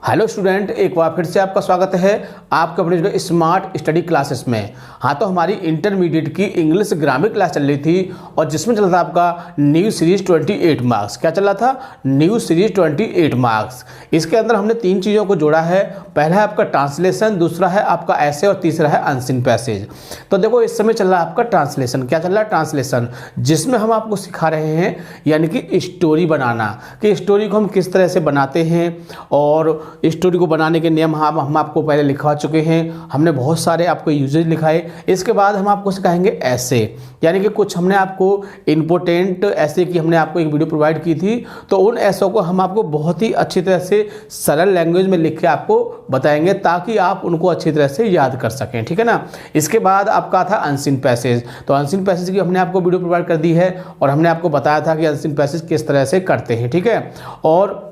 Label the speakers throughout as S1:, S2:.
S1: Hello student, एक बार फिर से आपका स्वागत है आपके अपने जो स्मार्ट स्टडी क्लासेस में। हाँ, तो हमारी इंटरमीडिएट की इंग्लिश ग्रामर क्लास चल रही थी और जिसमें चल रहा था आपका न्यू सीरीज 28 मार्क्स। क्या चल रहा था? New series 28 marks. इसके अंदर हमने तीन चीज़ों को जोड़ा है। पहला है आपका ट्रांसलेशन, दूसरा है आपका ऐसे और तीसरा है अनसीन पैसेज। तो देखो, इस समय चल रहा है आपका ट्रांसलेशन। क्या चल रहा है? ट्रांसलेशन, जिसमें हम आपको सिखा रहे हैं यानी कि स्टोरी बनाना, कि स्टोरी को हम किस तरह से बनाते हैं और स्टोरी को बनाने के नियम हम आपको पहले लिखवा चुके हैं। हमने बहुत सारे आपको यूजेज लिखाए। इसके बाद हम आपको सिखाएंगे ऐसे, यानी कि कुछ हमने आपको इम्पोर्टेंट ऐसे की हमने आपको एक वीडियो प्रोवाइड की थी, तो उन ऐसों को हम आपको बहुत ही अच्छी तरह से सरल लैंग्वेज में लिख के आपको बताएंगे ताकि आप उनको अच्छी तरह से याद कर सकें। ठीक है ना। इसके बाद आपका था अनसीन पैसेज। तो अनसीन पैसेज की हमने आपको वीडियो प्रोवाइड कर दी है और हमने आपको बताया था कि अनसीन पैसेज किस तरह से करते हैं। ठीक है। और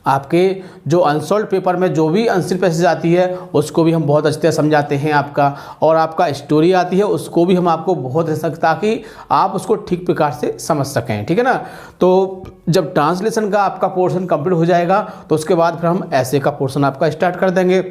S1: आपके जो अनसॉल्व पेपर में जो भी अनसीन पैसेज आती है उसको भी हम बहुत अच्छी तरह समझाते हैं आपका, और आपका स्टोरी आती है उसको भी हम आपको बहुत अच्छे ताकि आप उसको ठीक प्रकार से समझ सकें। ठीक है ना। तो जब ट्रांसलेशन का आपका पोर्शन कंप्लीट हो जाएगा तो उसके बाद फिर हम ऐसे का पोर्शन आपका स्टार्ट कर देंगे।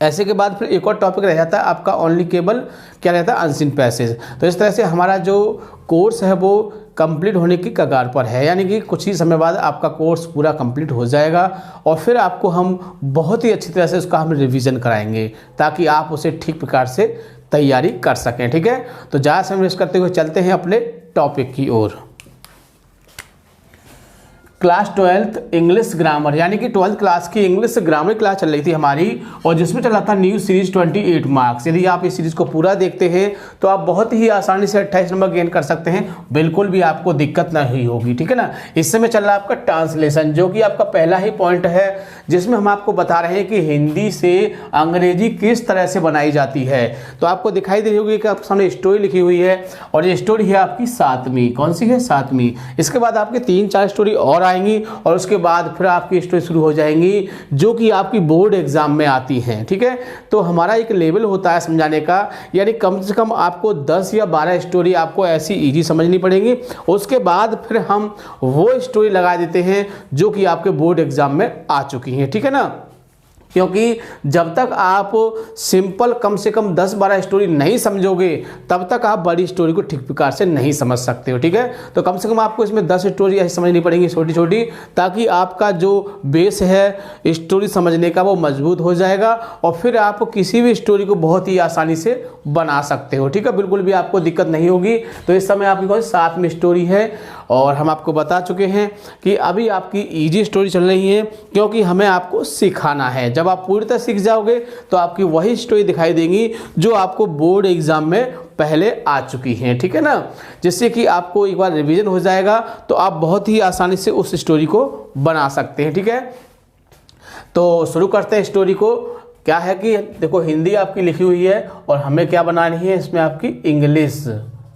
S1: ऐसे के बाद फिर एक और टॉपिक रह जाता है आपका ओनली केवल, क्या रहता है? Unseen passage. तो इस तरह से हमारा जो कोर्स है वो कंप्लीट होने की कगार पर है, यानी कि कुछ ही समय बाद आपका कोर्स पूरा कंप्लीट हो जाएगा और फिर आपको हम बहुत ही अच्छी तरह से उसका हम रिवीजन कराएंगे ताकि आप उसे ठीक प्रकार से तैयारी कर सकें। ठीक है। तो ज़्यादा समय वेस्ट करते हुए चलते हैं अपने टॉपिक की ओर। क्लास 12th इंग्लिश ग्रामर, यानी कि 12th क्लास की इंग्लिश ग्रामर क्लास चल रही थी हमारी और जिसमें चल रहा था न्यू सीरीज 28 मार्क्स। यदि आप इस सीरीज को पूरा देखते हैं तो आप बहुत ही आसानी से 28 नंबर गेन कर सकते हैं, बिल्कुल भी आपको दिक्कत नहीं होगी। ठीक है ना। इस समय चल रहा है आपका ट्रांसलेशन, जो कि आपका पहला ही पॉइंट है जिसमें हम आपको बता रहे हैं कि हिंदी से अंग्रेजी किस तरह से बनाई जाती है। तो आपको दिखाई दे रही होगी कि आपके सामने स्टोरी लिखी हुई है और ये स्टोरी है आपकी 7वीं। कौन सी है? 7वीं। इसके बाद आपके 3-4 स्टोरी और आएंगी और उसके बाद फिर आपकी स्टोरी शुरू हो जाएंगी जो कि आपकी बोर्ड एग्जाम में आती हैं। ठीक है। तो हमारा एक लेवल होता है समझाने का, यानी कम से कम आपको 10 या 12 स्टोरी आपको ऐसी इजी समझनी पड़ेगी। उसके बाद फिर हम वो स्टोरी लगा देते हैं जो कि आपके बोर्ड एग्जाम में आ चुकी हैं। ठीक है ना। क्योंकि जब तक आप सिंपल कम से कम 10-12 स्टोरी नहीं समझोगे तब तक आप बड़ी स्टोरी को ठीक प्रकार से नहीं समझ सकते हो। ठीक है। तो कम से कम आपको इसमें 10 स्टोरी ऐसी समझनी पड़ेंगी छोटी छोटी, ताकि आपका जो बेस है स्टोरी समझने का वो मजबूत हो जाएगा और फिर आप किसी भी स्टोरी को बहुत ही आसानी से बना सकते हो। ठीक है। बिल्कुल भी आपको दिक्कत नहीं होगी। तो इस समय आपकी कौन 7वीं स्टोरी है और हम आपको बता चुके हैं कि अभी आपकी इजी स्टोरी चल रही है क्योंकि हमें आपको सिखाना है। जब आप पूरी तरह सीख जाओगे तो आपकी वही स्टोरी दिखाई देंगी जो आपको बोर्ड एग्जाम में पहले आ चुकी हैं। ठीक है ना। जिससे कि आपको एक बार रिवीजन हो जाएगा तो आप बहुत ही आसानी से उस स्टोरी को बना सकते हैं। ठीक है। तो शुरू करते हैं स्टोरी को। क्या है कि देखो, हिंदी आपकी लिखी हुई है और हमें क्या बनानी है इसमें? आपकी इंग्लिश।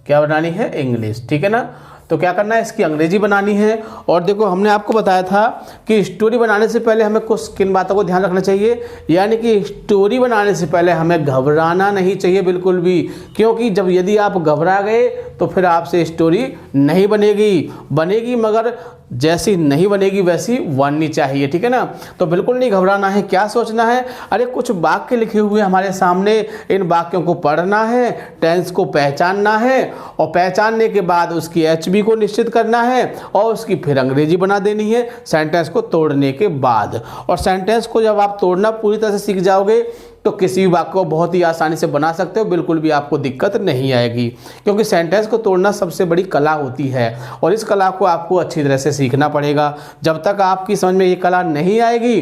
S1: क्या बनानी है? इंग्लिश। ठीक है ना। तो क्या करना है? इसकी अंग्रेजी बनानी है। और देखो, हमने आपको बताया था कि स्टोरी बनाने से पहले हमें कुछ किन बातों को ध्यान रखना चाहिए, यानी कि स्टोरी बनाने से पहले हमें घबराना नहीं चाहिए बिल्कुल भी, क्योंकि जब यदि आप घबरा गए तो फिर आपसे स्टोरी नहीं बनेगी मगर जैसी नहीं बनेगी वैसी बननी चाहिए। ठीक है ना। तो बिल्कुल नहीं घबराना है। क्या सोचना है? अरे कुछ वाक्य लिखे हुए हमारे सामने, इन वाक्यों को पढ़ना है, टेंस को पहचानना है और पहचानने के बाद उसकी एचबी को निश्चित करना है और उसकी फिर अंग्रेजी बना देनी है सेंटेंस को तोड़ने के बाद। और सेंटेंस को जब आप तोड़ना पूरी तरह से सीख जाओगे तो किसी भी वाक्य को बहुत ही आसानी से बना सकते हो, बिल्कुल भी आपको दिक्कत नहीं आएगी, क्योंकि सेंटेंस को तोड़ना सबसे बड़ी कला होती है और इस कला को आपको अच्छी तरह से सीखना पड़ेगा। जब तक आपकी समझ में ये कला नहीं आएगी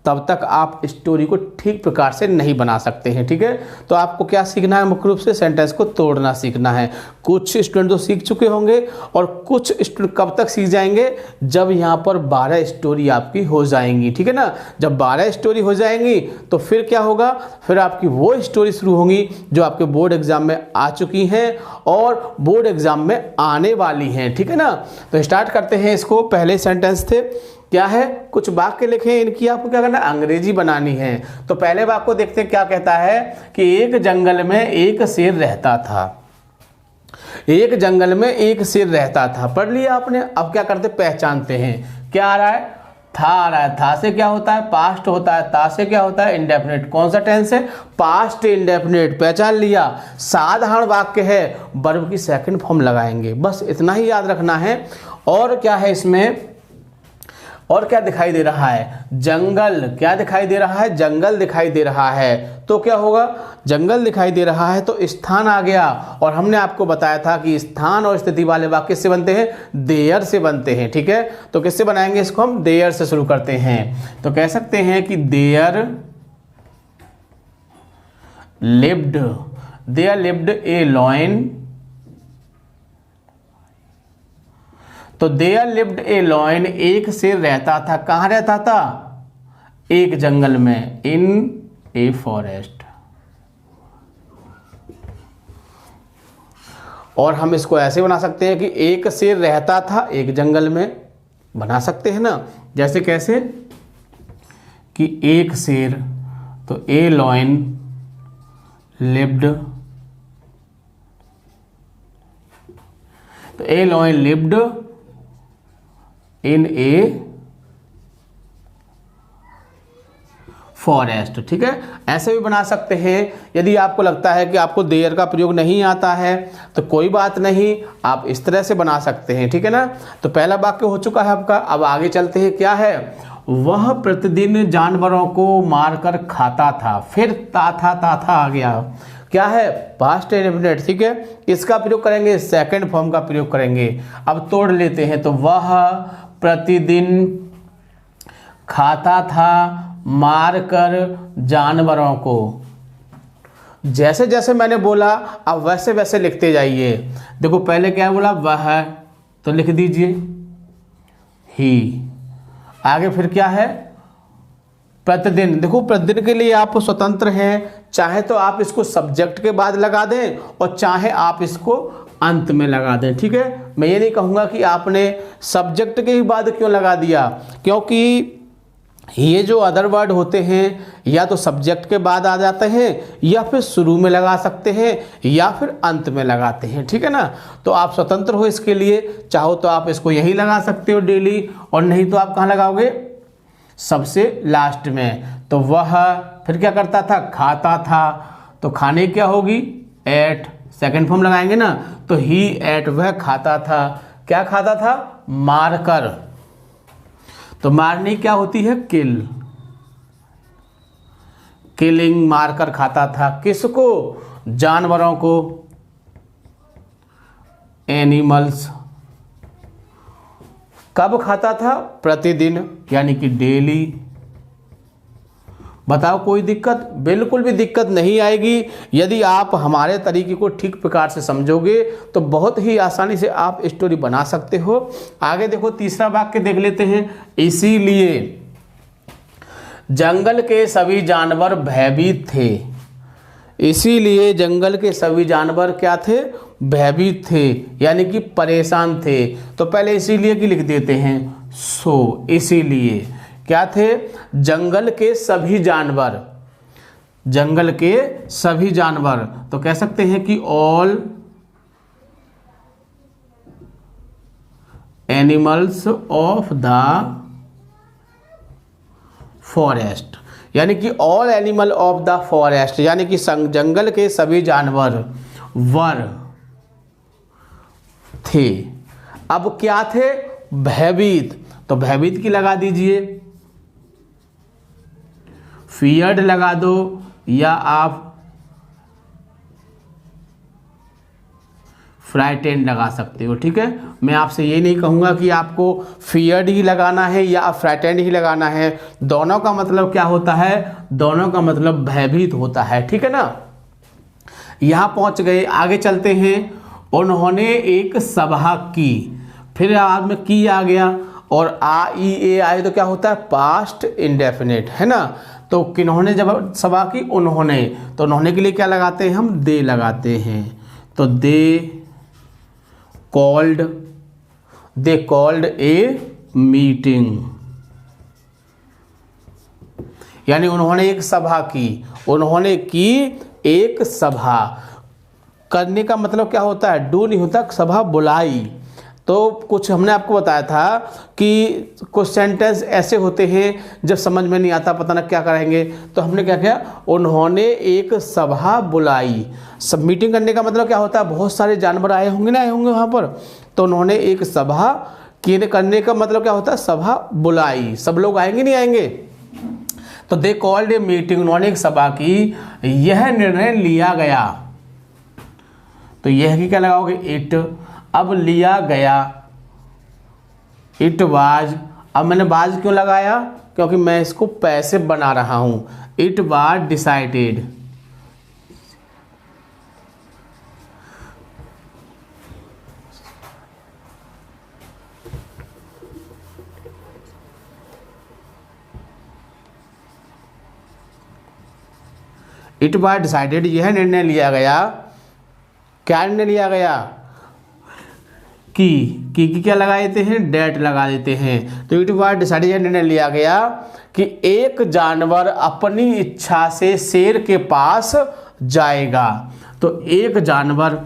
S1: तब तक आप स्टोरी को ठीक प्रकार से नहीं बना सकते हैं। ठीक है। तो आपको क्या सीखना है? मुख्य रूप से सेंटेंस को तोड़ना सीखना है। कुछ स्टूडेंट तो सीख चुके होंगे और कुछ स्टूडेंट कब तक सीख जाएंगे? जब यहाँ पर 12 स्टोरी आपकी हो जाएंगी। ठीक है ना। जब 12 स्टोरी हो जाएंगी तो फिर क्या होगा? फिर आपकी वो स्टोरी शुरू होंगी जो आपके बोर्ड एग्जाम में आ चुकी हैं और बोर्ड एग्जाम में आने वाली हैं। ठीक है ना। तो स्टार्ट करते हैं इसको। पहले सेंटेंस थे, क्या है? कुछ वाक्य लिखे, इनकी आपको क्या करना है? अंग्रेजी बनानी है। तो पहले वाक्य को देखते हैं। क्या कहता है कि एक जंगल में एक शेर रहता था। एक जंगल में एक शेर रहता था। पढ़ लिया आपने। अब क्या करते? पहचानते हैं। क्या आ रहा है? था आ रहा है, था से क्या होता है पास्ट होता है, ता से क्या होता है इंडेफिनिट। कौन सा टेंस है? Past indefinite. पहचान लिया। साधारण वाक्य है, वर्ब की सेकंड फॉर्म लगाएंगे, बस इतना ही याद रखना है। और क्या है इसमें, और क्या दिखाई दे रहा है? जंगल। क्या दिखाई दे रहा है? जंगल दिखाई दे रहा है। तो क्या होगा? जंगल दिखाई दे रहा है तो स्थान आ गया। और हमने आपको बताया था कि स्थान और स्थिति वाले वाक्य किससे बनते हैं? देयर से बनते हैं। ठीक है, तो किससे बनाएंगे इसको? हम देयर से शुरू करते हैं। तो कह सकते हैं कि देयर लिव्ड ए लॉयन। तो देयर लिव्ड ए लॉयन, एक शेर रहता था। कहाँ रहता था? एक जंगल में, इन ए फॉरेस्ट। और हम इसको ऐसे बना सकते हैं कि एक शेर रहता था एक जंगल में, बना सकते हैं ना। जैसे कैसे कि एक शेर, तो ए लॉयन लिव्ड, तो a lion lived in a forest. ठीक है, ऐसे भी बना सकते हैं। यदि आपको लगता है कि आपको देयर का प्रयोग नहीं आता है तो कोई बात नहीं, आप इस तरह से बना सकते हैं। ठीक है ना। तो पहला वाक्य हो चुका है आपका। अब आगे चलते हैं। क्या है? वह प्रतिदिन जानवरों को मारकर खाता था। फिर ता था आ गया। क्या है? Past indefinite. ठीक है, इसका प्रयोग करेंगे, सेकंड फॉर्म का प्रयोग करेंगे। अब तोड़ लेते हैं। तो वह प्रतिदिन खाता था मारकर जानवरों को। जैसे जैसे मैंने बोला अब वैसे वैसे लिखते जाइए। देखो पहले क्या बोला? वह, तो लिख दीजिए ही। आगे फिर क्या है? प्रतिदिन। देखो प्रतिदिन के लिए आप स्वतंत्र हैं, चाहे तो आप इसको सब्जेक्ट के बाद लगा दें और चाहे आप इसको अंत में लगा दें। ठीक है, मैं ये नहीं कहूँगा कि आपने सब्जेक्ट के ही बाद क्यों लगा दिया, क्योंकि ये जो अदर वर्ड होते हैं या तो सब्जेक्ट के बाद आ जाते हैं या फिर शुरू में लगा सकते हैं या फिर अंत में लगाते हैं। ठीक है ना। तो आप स्वतंत्र हो इसके लिए, चाहो तो आप इसको यही लगा सकते हो डेली, और नहीं तो आप कहाँ लगाओगे? सबसे लास्ट में। तो वह फिर क्या करता था? खाता था। तो खाने क्या होगी? एट। सेकंड फॉर्म लगाएंगे ना, तो ही एट, वह खाता था। क्या खाता था? मारकर। तो मारनी क्या होती है? किल। किलिंग, मारकर खाता था। किसको? जानवरों को, एनिमल्स। कब खाता था? प्रतिदिन, यानी कि डेली। बताओ कोई दिक्कत? बिल्कुल भी दिक्कत नहीं आएगी। यदि आप हमारे तरीके को ठीक प्रकार से समझोगे तो बहुत ही आसानी से आप स्टोरी बना सकते हो। आगे देखो, तीसरा वाक्य देख लेते हैं। इसीलिए जंगल के सभी जानवर भयभीत थे। इसीलिए जंगल के सभी जानवर क्या थे? भयभीत थे, यानी कि परेशान थे। तो पहले इसीलिए की लिख देते हैं, सो। इसीलिए क्या थे? जंगल के सभी जानवर। जंगल के सभी जानवर, तो कह सकते हैं कि all animals of the forest, यानी कि all animal of the forest, यानी कि जंगल के सभी जानवर वर थे। अब क्या थे? भयभीत। तो भयभीत की लगा दीजिए, फियर्ड लगा दो, या आप फ्राइटेंड लगा सकते हो। ठीक है, मैं आपसे ये नहीं कहूँगा कि आपको फियर्ड ही लगाना है या फ्राइटेंड ही लगाना है। दोनों का मतलब क्या होता है? दोनों का मतलब भयभीत होता है। ठीक है ना। यहाँ पहुँच गए, आगे चलते हैं। उन्होंने एक सभा की। फिर बाद में की आ गया, और आ ई ए आए तो क्या होता है? पास्ट इंडेफिनिट, है ना। तो किन्होंने जब सभा की? उन्होंने। तो उन्होंने के लिए क्या लगाते हैं हम? दे लगाते हैं। तो दे कॉल्ड ए मीटिंग, यानी उन्होंने एक सभा की। उन्होंने की एक सभा। करने का मतलब क्या होता है? डू नहीं होता, सभा बुलाई। तो कुछ हमने आपको बताया था कि कुछ सेंटेंस ऐसे होते हैं जब समझ में नहीं आता पता ना क्या करेंगे, तो हमने क्या किया, उन्होंने एक सभा बुलाई। सब मीटिंग करने का मतलब क्या होता है, बहुत सारे जानवर आए होंगे ना, आए होंगे वहाँ पर, तो उन्होंने एक सभा करने का मतलब क्या होता है, सभा बुलाई। सब लोग आएंगे नहीं आएंगे, तो दे कॉल्ड ए मीटिंग, उन्होंने एक सभा की, यह निर्णय लिया गया। तो यह की क्या लगाओगे, इट। अब लिया गया, इट वाज। अब मैंने वाज क्यों लगाया, क्योंकि मैं इसको पैसे बना रहा हूं। It was decided, it was decided, यह निर्णय लिया गया। क्या निर्णय लिया गया, की क्या लगा देते हैं, डेट लगा देते हैं। तो इट वाज डिसाइडेड, यह निर्णय लिया गया कि एक जानवर अपनी इच्छा से शेर के पास जाएगा। तो एक जानवर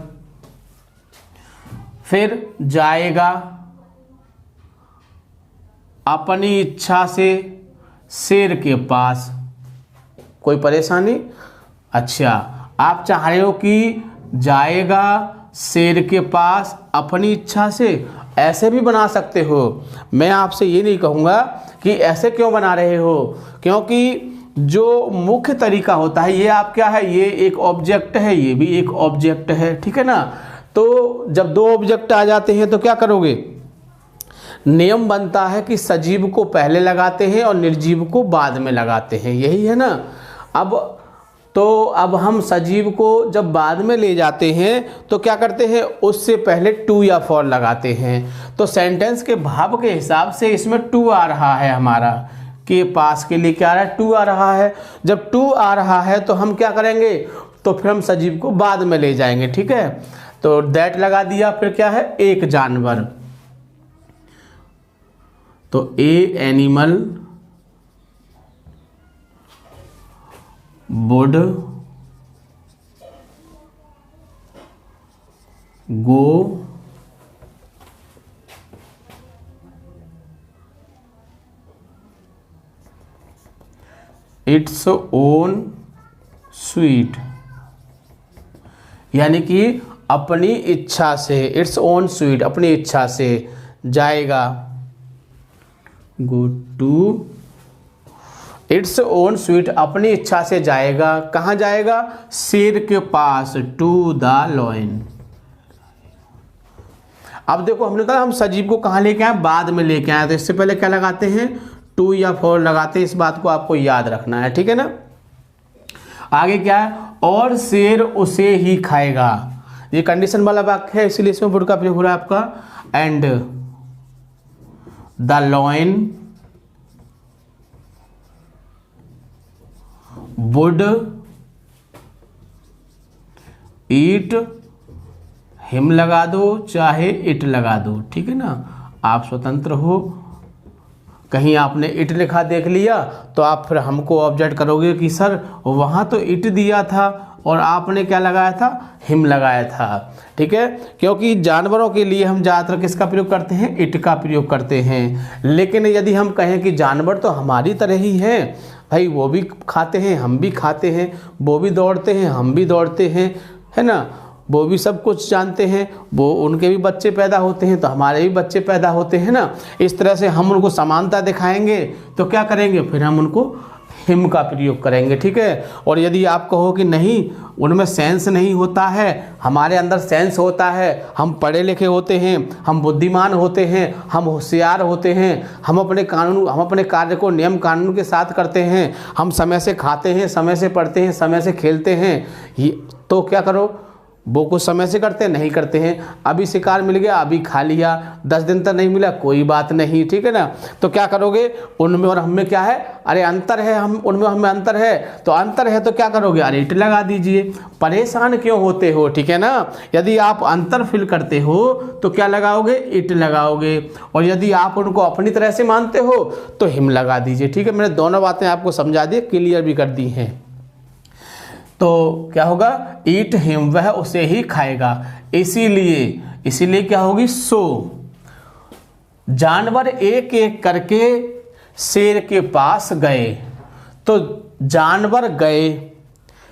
S1: फिर जाएगा अपनी इच्छा से शेर के पास। कोई परेशानी? अच्छा, आप चाह रहे हो कि जाएगा शेर के पास अपनी इच्छा से, ऐसे भी बना सकते हो। मैं आपसे ये नहीं कहूँगा कि ऐसे क्यों बना रहे हो, क्योंकि जो मुख्य तरीका होता है, ये आप क्या है, ये एक ऑब्जेक्ट है, ये भी एक ऑब्जेक्ट है, ठीक है ना। तो जब दो ऑब्जेक्ट आ जाते हैं तो क्या करोगे, नियम बनता है कि सजीव को पहले लगाते हैं और निर्जीव को बाद में लगाते हैं, यही है ना। अब हम सजीव को जब बाद में ले जाते हैं तो क्या करते हैं, उससे पहले टू या फॉर लगाते हैं। तो सेंटेंस के भाव के हिसाब से इसमें टू आ रहा है, हमारा के पास के लिए क्या आ रहा है, टू आ रहा है। जब टू आ रहा है तो हम क्या करेंगे, तो फिर हम सजीव को बाद में ले जाएंगे, ठीक है। तो दैट लगा दिया, फिर क्या है, एक जानवर। तो a animal would go its own sweet, यानी कि अपनी इच्छा से, इट्स ओन स्वीट, अपनी इच्छा से जाएगा। Go to its own sweet, अपनी इच्छा से जाएगा। कहाँ जाएगा, शेर के पास, टू द लॉयन। अब देखो, हमने कहा हम सजीव को कहाँ लेके आए, बाद में लेके आए, तो इससे पहले क्या लगाते हैं, टू या फोर लगाते हैं। इस बात को आपको याद रखना है, ठीक है ना। आगे क्या है, और शेर उसे ही खाएगा। ये कंडीशन वाला वाक्य है, इसीलिए इसमें वुड का प्रयोग हो रहा है आपका। And the lion would eat him लगा दो, चाहे इट लगा दो, ठीक है ना। आप स्वतंत्र हो, कहीं आपने इट लिखा देख लिया तो आप फिर हमको ऑब्जेक्ट करोगे कि सर वहाँ तो इट दिया था और आपने क्या लगाया था, हिम लगाया था, ठीक है। क्योंकि जानवरों के लिए हम ज़्यादातर किसका प्रयोग करते हैं, इट का प्रयोग करते हैं। लेकिन यदि हम कहें कि जानवर तो हमारी तरह ही हैं भाई, वो भी खाते हैं, हम भी खाते हैं, वो भी दौड़ते हैं, हम भी दौड़ते हैं, है ना, वो भी सब कुछ जानते हैं, वो उनके भी बच्चे पैदा होते हैं तो हमारे भी बच्चे पैदा होते हैं ना। इस तरह से हम उनको समानता दिखाएंगे तो क्या करेंगे, फिर हम उनको हिम का प्रयोग करेंगे, ठीक है। और यदि आप कहो कि नहीं उनमें सेंस नहीं होता है, हमारे अंदर सेंस होता है, हम पढ़े लिखे होते हैं, हम बुद्धिमान होते हैं, हम होशियार होते हैं, हम अपने कार्य को नियम कानून के साथ करते हैं, हम समय से खाते हैं, समय से पढ़ते हैं, समय से खेलते हैं, तो क्या करो, वो कुछ समय से करते हैं, नहीं करते हैं। अभी शिकार मिल गया, अभी खा लिया, 10 दिन तक नहीं मिला, कोई बात नहीं, ठीक है ना। तो क्या करोगे, उनमें और हमें क्या है, अरे अंतर है, हम उनमें हमें अंतर है, तो अंतर है तो क्या करोगे, अरे इट लगा दीजिए। परेशान क्यों होते हो, ठीक है ना। यदि आप अंतर फील करते हो तो क्या लगाओगे, इट लगाओगे, और यदि आप उनको अपनी तरह से मानते हो तो हिम लगा दीजिए, ठीक है। मैंने दोनों बातें आपको समझा दी, क्लियर भी कर दी हैं। तो क्या होगा, ईट हिम, वह उसे ही खाएगा। इसीलिए क्या होगी, सो, जानवर एक एक करके शेर के पास गए। तो जानवर गए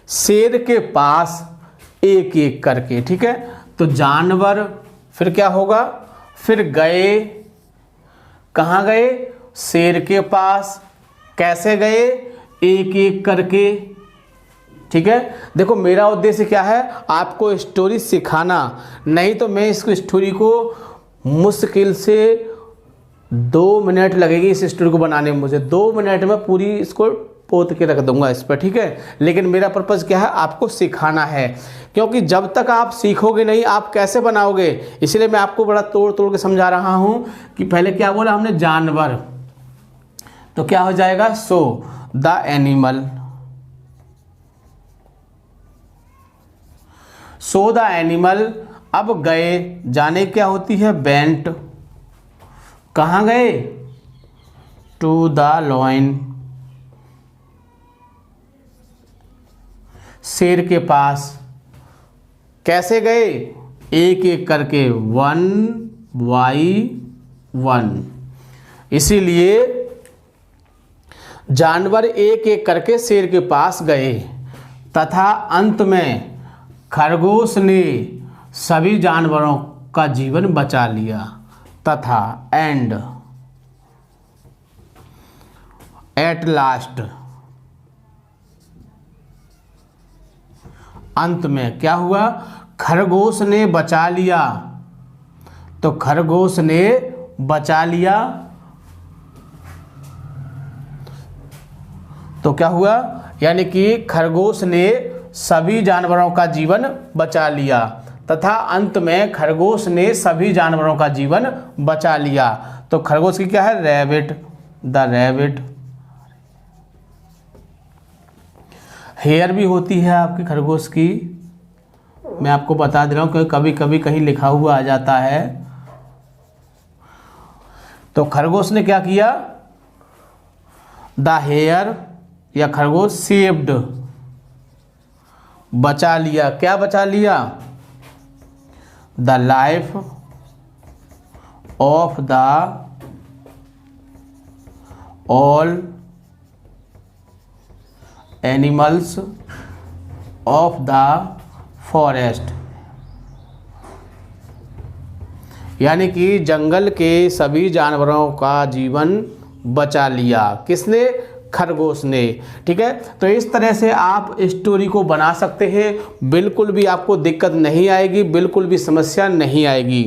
S1: शेर के पास एक एक करके, ठीक है। तो जानवर फिर क्या होगा, फिर गए, कहाँ गए, शेर के पास। कैसे गए, एक एक करके, ठीक है। देखो मेरा उद्देश्य क्या है, आपको स्टोरी सिखाना, नहीं तो मैं इस स्टोरी को मुश्किल से 2 मिनट लगेगी इस स्टोरी को बनाने में। मुझे 2 मिनट में पूरी इसको पोत के रख दूंगा इस पर, ठीक है। लेकिन मेरा पर्पज़ क्या है, आपको सिखाना है, क्योंकि जब तक आप सीखोगे नहीं आप कैसे बनाओगे। इसलिए मैं आपको बड़ा तोड़ तोड़ के समझा रहा हूँ कि पहले क्या बोला हमने, जानवर, तो क्या हो जाएगा, so the animal, so the animal. अब गए, जाने क्या होती है, वेंट, कहाँ गए, टू द लॉइन, शेर के पास। कैसे गए, एक एक करके, 1 by 1। इसीलिए जानवर एक एक करके शेर के पास गए तथा अंत में खरगोश ने सभी जानवरों का जीवन बचा लिया। तथा एंड, एट लास्ट, अंत में क्या हुआ, खरगोश ने बचा लिया। तो खरगोश ने बचा लिया, तो क्या हुआ, यानी कि खरगोश ने सभी जानवरों का जीवन बचा लिया। तथा अंत में खरगोश ने सभी जानवरों का जीवन बचा लिया। तो खरगोश की क्या है, रैबिट, द रैबिट। हेयर भी होती है आपकी खरगोश की, मैं आपको बता दे रहा हूँ, क्योंकि कभी कभी कहीं लिखा हुआ आ जाता है। तो खरगोश ने क्या किया, द हेयर या खरगोश सेव्ड, बचा लिया। क्या बचा लिया, the life of the all animals of the forest, यानी कि जंगल के सभी जानवरों का जीवन बचा लिया। किसने, खरगोश ने, ठीक है। तो इस तरह से आप स्टोरी को बना सकते हैं, बिल्कुल भी आपको दिक्कत नहीं आएगी, बिल्कुल भी समस्या नहीं आएगी,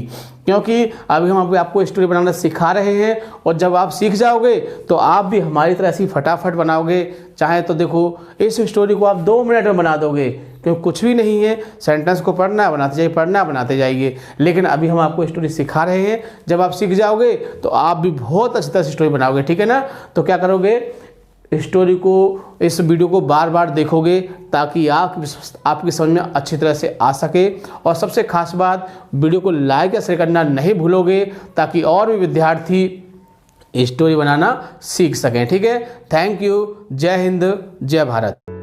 S1: क्योंकि अभी हम आपको स्टोरी बनाना सिखा रहे हैं। और जब आप सीख जाओगे तो आप भी हमारी तरह ऐसी फटाफट बनाओगे। चाहे तो देखो इस स्टोरी को आप 2 मिनट में बना दोगे, क्योंकि कुछ भी नहीं है, सेंटेंस को पढ़ना बनाते जाइए, पढ़ना बनाते जाइए। लेकिन अभी हम आपको स्टोरी सिखा रहे हैं, जब आप सीख जाओगे तो आप भी बहुत अच्छी तरह से स्टोरी बनाओगे, ठीक है ना। तो क्या करोगे, स्टोरी को, इस वीडियो को बार बार देखोगे ताकि आपकी समझ में अच्छी तरह से आ सके। और सबसे खास बात, वीडियो को लाइक या शेयर करना नहीं भूलोगे, ताकि और भी विद्यार्थी स्टोरी बनाना सीख सकें, ठीक है। थैंक यू, जय हिंद, जय भारत।